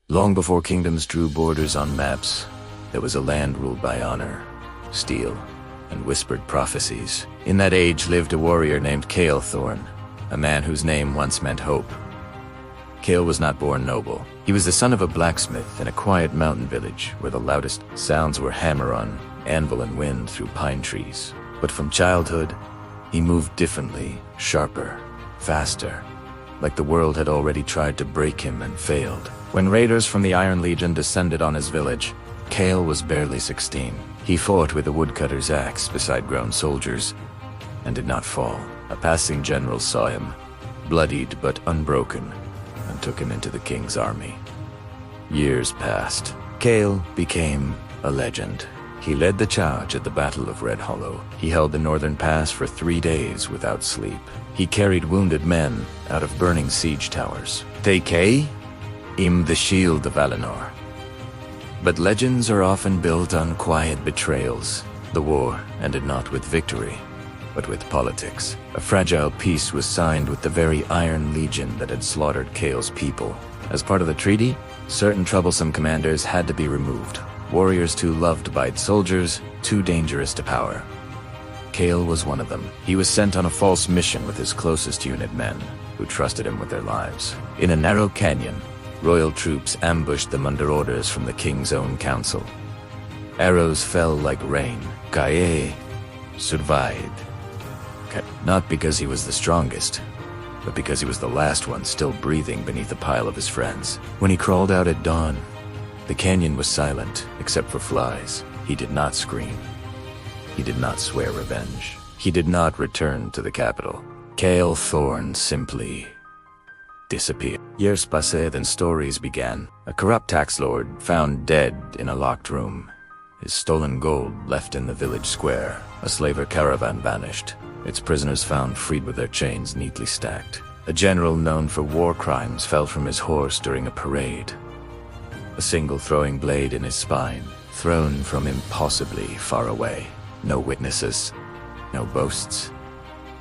Long before kingdoms drew borders on maps, there was a land ruled by honor, steel, and whispered prophecies. In that age lived a warrior named Cale Thorn, a man whose name once meant hope. Cale was not born noble. He was the son of a blacksmith in a quiet mountain village where the loudest sounds were hammer on anvil and wind through pine trees. But from childhood, he moved differently, sharper, faster, like the world had already tried to break him and failed. When raiders from the Iron Legion descended on his village, Cale was barely 16. He fought with a woodcutter's axe beside grown soldiers and did not fall. A passing general saw him, bloodied but unbroken, and took him into the king's army. Years passed. Cale became a legend. He led the charge at the Battle of Red Hollow. He held the northern pass for 3 days without sleep. He carried wounded men out of burning siege towers. Take him the shield of Valinor. But legends are often built on quiet betrayals. The war ended not with victory, but with politics. A fragile peace was signed with the very Iron Legion that had slaughtered Cale's people. As part of the treaty, certain troublesome commanders had to be removed. Warriors too loved by soldiers, too dangerous to power. Cale was one of them. He was sent on a false mission with his closest unit men, who trusted him with their lives. In a narrow canyon, royal troops ambushed them under orders from the king's own council. Arrows fell like rain. Cale survived. Not because he was the strongest, but because he was the last one still breathing beneath a pile of his friends. When he crawled out at dawn, the canyon was silent, except for flies. He did not scream. He did not swear revenge. He did not return to the capital. Cale Thorn simply disappeared. Years passed and stories began. A corrupt tax lord found dead in a locked room. His stolen gold left in the village square. A slaver caravan vanished, its prisoners found freed with their chains neatly stacked. A general known for war crimes fell from his horse during a parade. A single throwing blade in his spine, thrown from impossibly far away. No witnesses, no boasts,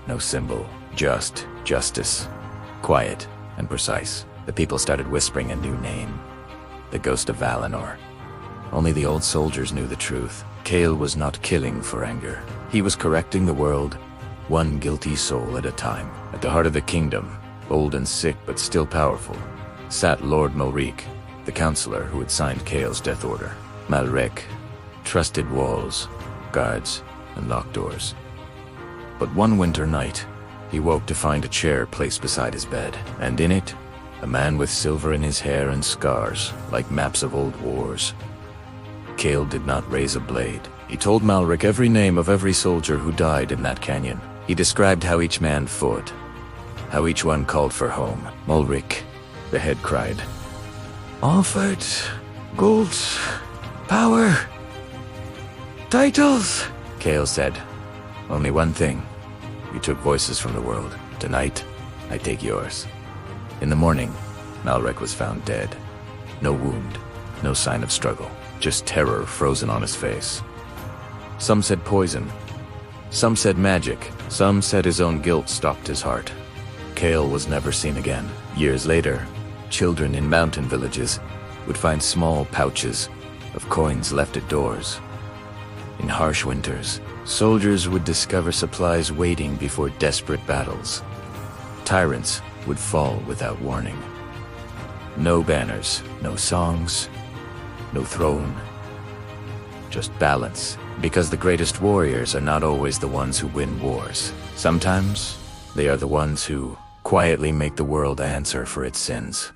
no symbol, just justice. Quiet and precise. The people started whispering a new name. The Ghost of Valinor. Only the old soldiers knew the truth. Cale was not killing for anger. He was correcting the world, one guilty soul at a time. At the heart of the kingdom, old and sick but still powerful, sat Lord Malric, the counselor who had signed Cale's death order. Malric trusted walls, guards, and locked doors. But one winter night, he woke to find a chair placed beside his bed, and in it, a man with silver in his hair and scars, like maps of old wars. Cale did not raise a blade. He told Malric every name of every soldier who died in that canyon. He described how each man fought, how each one called for home. Malric, the head, cried, "Offered gold, power, titles." Cale said, "Only one thing. You took voices from the world. Tonight, I take yours." In the morning, Malric was found dead. No wound, no sign of struggle, just terror frozen on his face. Some said poison, some said magic, some said his own guilt stopped his heart. Cale was never seen again. Years later, children in mountain villages would find small pouches of coins left at doors. In harsh winters, soldiers would discover supplies waiting before desperate battles. Tyrants would fall without warning. No banners, no songs, no throne. Just balance, because the greatest warriors are not always the ones who win wars. Sometimes, they are the ones who quietly make the world answer for its sins.